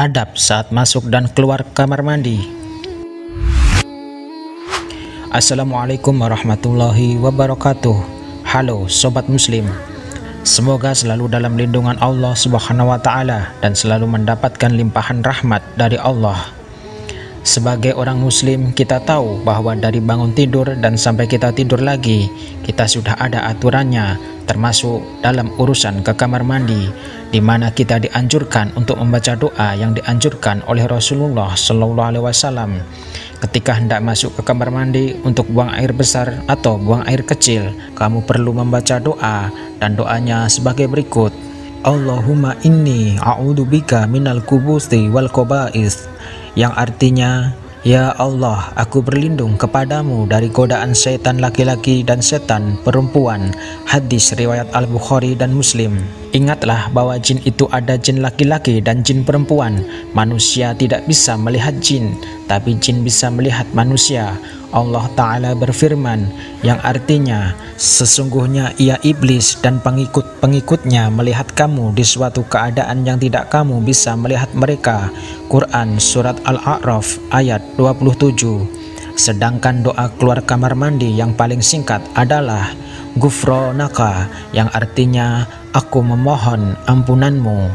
adab saat masuk dan keluar kamar mandi. Assalamualaikum warahmatullahi wabarakatuh. Halo Sobat Muslim, semoga selalu dalam lindungan Allah Subhanahu wa Ta'ala dan selalu mendapatkan limpahan rahmat dari Allah. Sebagai orang muslim, kita tahu bahwa dari bangun tidur dan sampai kita tidur lagi, kita sudah ada aturannya, termasuk dalam urusan ke kamar mandi, di mana kita dianjurkan untuk membaca doa yang dianjurkan oleh Rasulullah SAW. Ketika hendak masuk ke kamar mandi untuk buang air besar atau buang air kecil, kamu perlu membaca doa, dan doanya sebagai berikut: Allahumma inni a'udzubika minal khubuthi wal khaba'ith, yang artinya, ya Allah, aku berlindung kepadamu dari godaan setan laki-laki dan setan perempuan. Hadis riwayat Al-Bukhari dan Muslim. Ingatlah bahwa jin itu ada jin laki-laki dan jin perempuan. Manusia tidak bisa melihat jin, tapi jin bisa melihat manusia. Allah Ta'ala berfirman, yang artinya, sesungguhnya ia iblis dan pengikut-pengikutnya melihat kamu di suatu keadaan yang tidak kamu bisa melihat mereka. Quran Surat Al-A'raf ayat 27. Sedangkan doa keluar kamar mandi yang paling singkat adalah Ghufronaka, yang artinya aku memohon ampunanmu.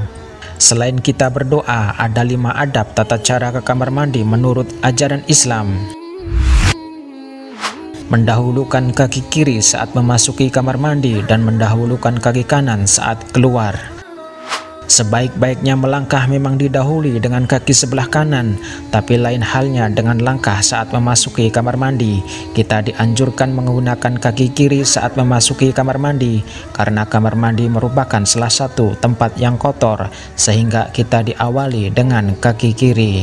Selain kita berdoa, ada 5 adab tata cara ke kamar mandi menurut ajaran Islam. Mendahulukan kaki kiri saat memasuki kamar mandi dan mendahulukan kaki kanan saat keluar. Sebaik-baiknya melangkah memang didahului dengan kaki sebelah kanan, tapi lain halnya dengan langkah saat memasuki kamar mandi. Kita dianjurkan menggunakan kaki kiri saat memasuki kamar mandi, karena kamar mandi merupakan salah satu tempat yang kotor, sehingga kita diawali dengan kaki kiri.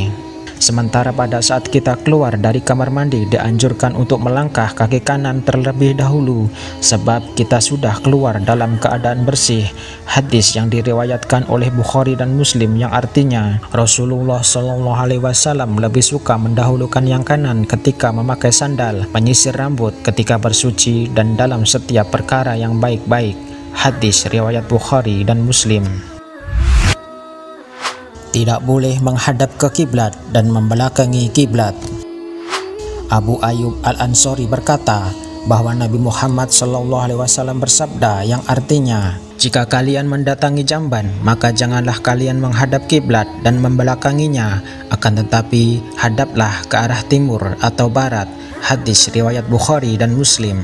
Sementara pada saat kita keluar dari kamar mandi dianjurkan untuk melangkah kaki kanan terlebih dahulu, sebab kita sudah keluar dalam keadaan bersih. Hadis yang diriwayatkan oleh Bukhari dan Muslim yang artinya, Rasulullah SAW lebih suka mendahulukan yang kanan ketika memakai sandal, menyisir rambut ketika bersuci, dan dalam setiap perkara yang baik-baik. Hadis riwayat Bukhari dan Muslim. Tidak boleh menghadap ke kiblat dan membelakangi kiblat. Abu Ayyub Al-Ansari berkata bahwa Nabi Muhammad SAW bersabda yang artinya, jika kalian mendatangi jamban, maka janganlah kalian menghadap kiblat dan membelakanginya, akan tetapi hadaplah ke arah timur atau barat. Hadis riwayat Bukhari dan Muslim.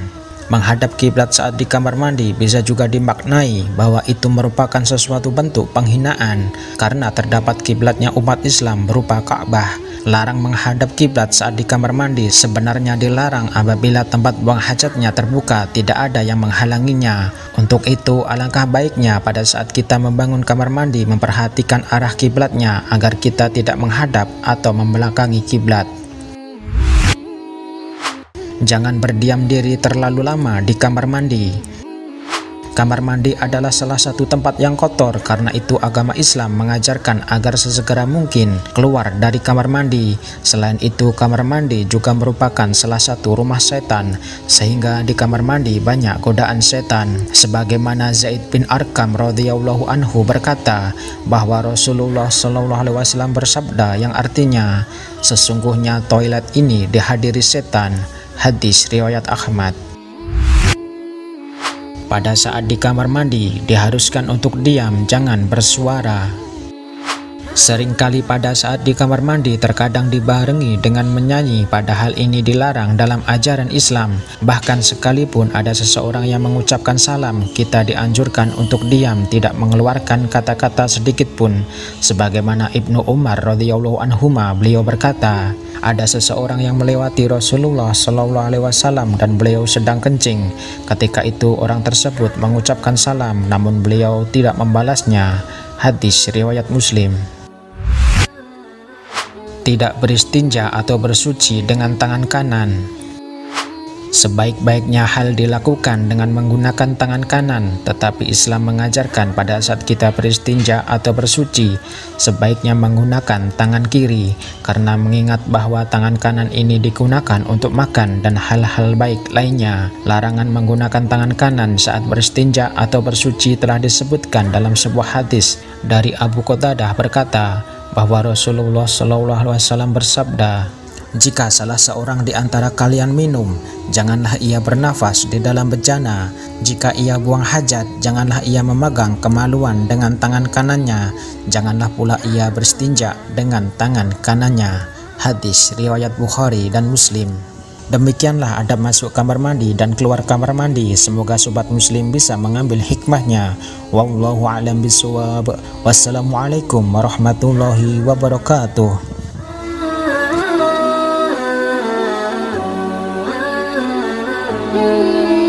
Menghadap kiblat saat di kamar mandi bisa juga dimaknai bahwa itu merupakan sesuatu bentuk penghinaan, karena terdapat kiblatnya umat Islam berupa Ka'bah. Larang menghadap kiblat saat di kamar mandi sebenarnya dilarang apabila tempat buang hajatnya terbuka, tidak ada yang menghalanginya. Untuk itu, alangkah baiknya pada saat kita membangun kamar mandi memperhatikan arah kiblatnya agar kita tidak menghadap atau membelakangi kiblat. Jangan berdiam diri terlalu lama di kamar mandi. Kamar mandi adalah salah satu tempat yang kotor, karena itu agama Islam mengajarkan agar sesegera mungkin keluar dari kamar mandi. Selain itu, kamar mandi juga merupakan salah satu rumah setan, sehingga di kamar mandi banyak godaan setan. Sebagaimana Zaid bin Arqam radhiyallahu anhu berkata bahwa Rasulullah SAW bersabda yang artinya, sesungguhnya toilet ini dihadiri setan. Hadis riwayat Ahmad. Pada saat di kamar mandi diharuskan untuk diam, jangan bersuara. Seringkali pada saat di kamar mandi terkadang dibarengi dengan menyanyi, padahal ini dilarang dalam ajaran Islam. Bahkan sekalipun ada seseorang yang mengucapkan salam, kita dianjurkan untuk diam, tidak mengeluarkan kata-kata sedikit pun. Sebagaimana Ibnu Umar radhiyallahu anhuma, beliau berkata, ada seseorang yang melewati Rasulullah SAW dan beliau sedang kencing. Ketika itu orang tersebut mengucapkan salam, namun beliau tidak membalasnya. Hadis riwayat Muslim. Tidak beristinja atau bersuci dengan tangan kanan. Sebaik-baiknya hal dilakukan dengan menggunakan tangan kanan, tetapi Islam mengajarkan pada saat kita beristinja atau bersuci, sebaiknya menggunakan tangan kiri, karena mengingat bahwa tangan kanan ini digunakan untuk makan dan hal-hal baik lainnya. Larangan menggunakan tangan kanan saat beristinja atau bersuci telah disebutkan dalam sebuah hadis dari Abu Qatadah berkata, bahwa Rasulullah SAW bersabda, "Jika salah seorang di antara kalian minum, janganlah ia bernafas di dalam bejana. Jika ia buang hajat, janganlah ia memegang kemaluan dengan tangan kanannya. Janganlah pula ia berstinja dengan tangan kanannya." Hadis riwayat Bukhari dan Muslim. Demikianlah adab masuk kamar mandi dan keluar kamar mandi. Semoga sobat muslim bisa mengambil hikmahnya. Wallahu a'lam bishawab. Wassalamualaikum warahmatullahi wabarakatuh. Thank you.